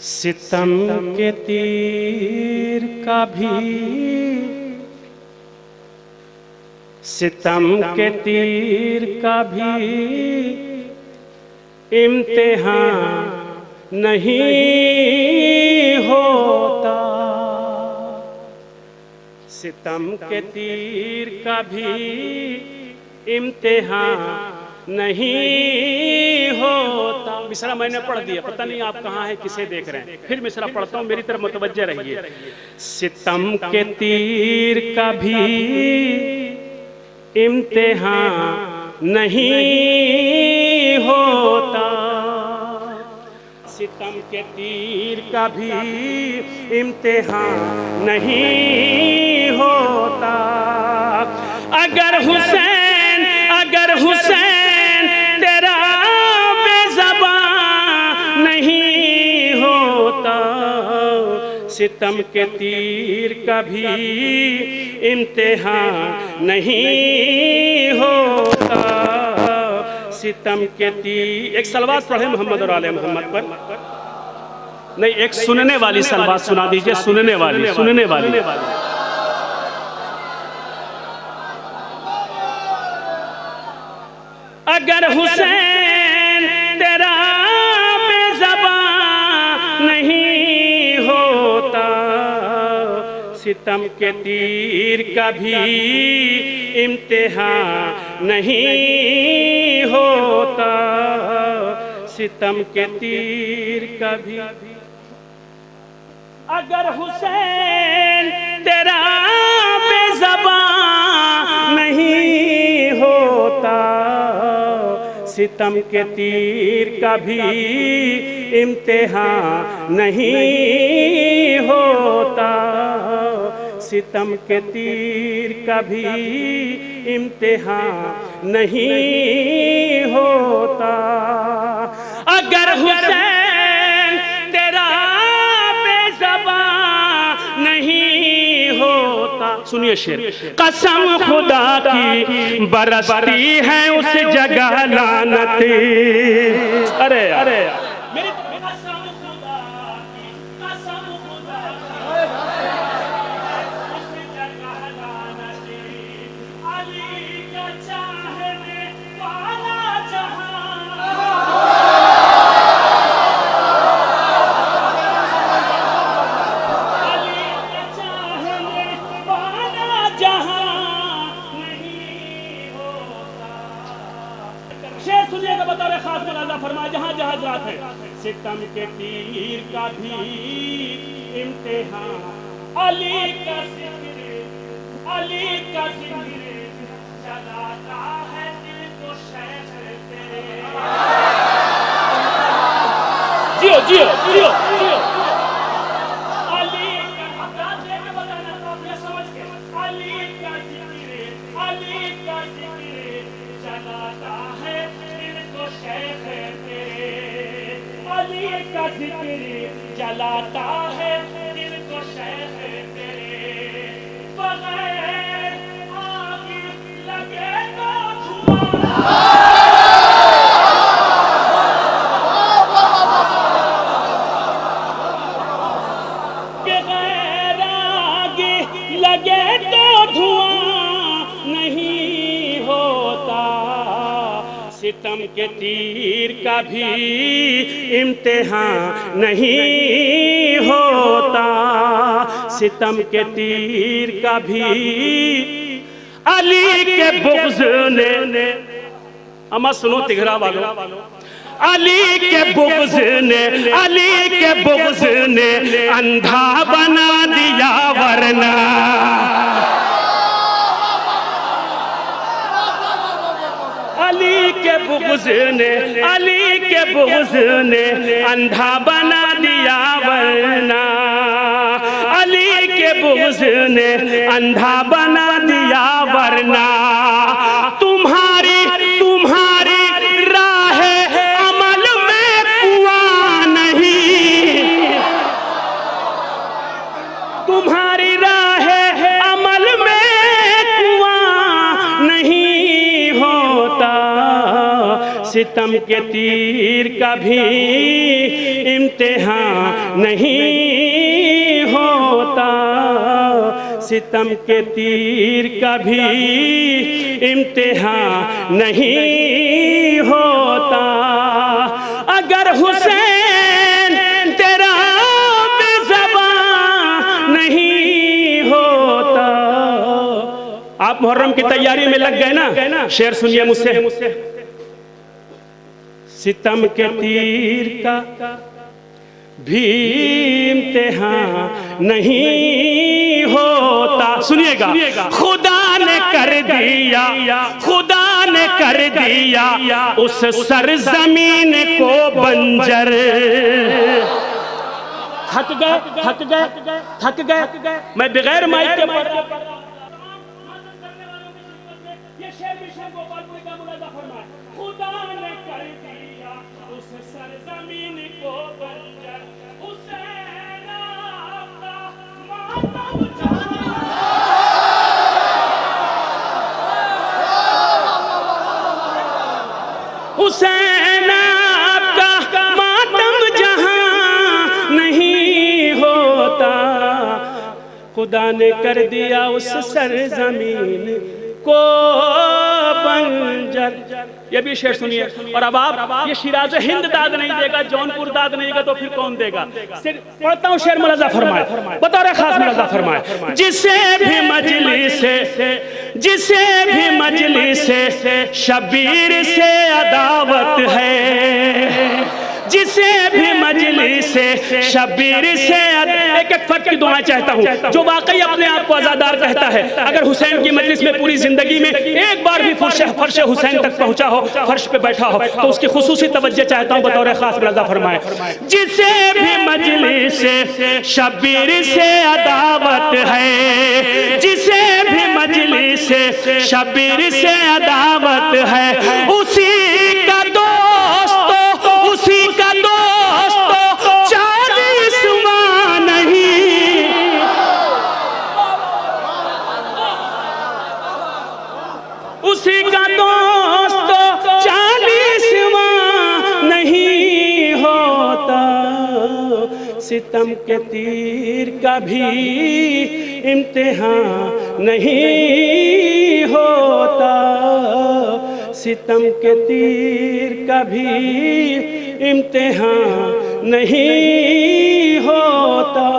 सितम के तीर का भी, सितम के तीर का भी इम्तिहान नहीं होता। सितम के तीर का भी इम्तिहान नहीं होता। मिसरा मैंने पढ़ दिया, पता नहीं आप कहाँ हैं, किसे देख रहे हैं। फिर मिसरा पढ़ता हूँ, मेरी तरफ मुतवज्जे रहिए। सितम के तीर का भी इम्तिहान नहीं होता। सितम के तीर का भी इम्तिहान नहीं होता। अगर हुसैन तेरा बेज़बान नहीं होता, सितम के तीर का भी इम्तिहान नहीं होता। सितम के तीर, एक सलवात पढ़े मोहम्मद और आले मोहम्मद पर। नहीं, एक सुनने वाली सलवात सुना दीजिए। सुनने वाली। अगर हुसैन तेरा बेज़बान नहीं होता, सितम के तीर का भी इम्तिहान नहीं होता। सितम के तीर का भी, अगर हुसैन तेरा बेज़बान नहीं होता, सितम के तीर का भी इम्तिहान नहीं होता। सितम के तीर का भी इम्तिहान नहीं होता। अगर हुसैन तेरा बेज़बान नहीं होता, सुनिए शेर। कसम खुदा की बरसती है उस जगह लानत। अरे मेरी कसम खुदा की, कसम खुदा उस जगह लानत। अली का चाहने वाला जहां, अली का चाहने वाला जहां नहीं होता। शेर सुनिएगा, बता रहे खास मलाजा फरमा जहां जहां जात है। सितम के तीर का भी इम्तिहान, अली का जिक्र, अली का जिक्र जलाता है दिल को शहर तेरे। जियो जियो जियो जियो। अली का बताना तो आपने समझ के। अली का जिक्र, अली का जिक्र जलाता है दिल को शहर तेरे। अली का जिक्र जलाता है दिल को शहर तेरे। बगैर आग लगे तो धुआं, बगैर आग लगे तो धुआं नहीं होता। सितम के तीर का भी इम्तिहान नहीं होता। सितम के तीर का भी, अली के बुग़्ज़ ने, अमा सुनो तिघरा वालों, अली के बुग़्ज़ ने, अली के बुग़्ज़ ने अंधा बना दिया वरना। अली के बुग़्ज़ ने, अली के बुग़्ज़ ने अंधा बना दिया वरना। अली के बुग़्ज़ ने अंधा बना दिया वरना। तुम्हारी राह अमल में कुआं नहीं, तुम्हारी राह अमल में कुआं नहीं होता। सितम के तीर का भी इम्तिहान नहीं होता, सितम के तीर का भी इम्तिहान नहीं होता। अगर हुसैन तेरा बेज़बान नहीं होता। आप मुहर्रम की तैयारी में लग गए ना, शेर सुनिए मुझसे। सितम के तीर का भी इम्तिहान नहीं होता। सुनिएगा, खुदा ने कर दिया, खुदा ने कर दिया उस सरजमीन को बंजर। थक गए, थक गए, थक गए। मैं बगैर माइक के पढ़ रहा हूं। ये शेर भी शेर गोपालपुरी का मुलाजा फरमाए। खुदा ने कर दिया उस सरजमीन को बंजर, हुसैन आपका मातम हुसैन आपका मातम जहां नहीं होता। खुदा ने कर दिया उस सरजमीन को बंजर। ये भी शेर सुनिए। और अब आप ये शिराज हिंद दाद नहीं देगा, जौनपुर दाद नहीं देगा तो फिर कौन देगा? पढ़ता हूँ शेर मुलाजा फरमाए, बतौर खास मुलाजा फरमाए। जिसे भी मजलिस से, जिसे भी मजलिस से शबीर से अदावत है, जिसे भी मजलिस से शबीर से। एक एक फर्द की दुआएं चाहता हूँ जो वाकई अपने आप को आजादार कहता है। अगर हुसैन की मजलिस में पूरी जिंदगी में एक बार भी फर्श हुसैन तक पहुंचा हो, फर्श पे बैठा हो, तो उसकी खुसूसी तवज्जो चाहता हूँ, बतौर खास मुलाजा फरमाए। जिसे भी मजलिस से शबीर से अदावत है, जिसे भी मजलिस से शबीर से अदावत है, उसी का दोस्त, उसी का दोस्त 40वां नहीं, उसी का दोस्त 40वां नहीं होता। सितम के तीर का भी इम्तिहान नहीं होता, सितम के तीर का भी इम्तिहान नहीं होता।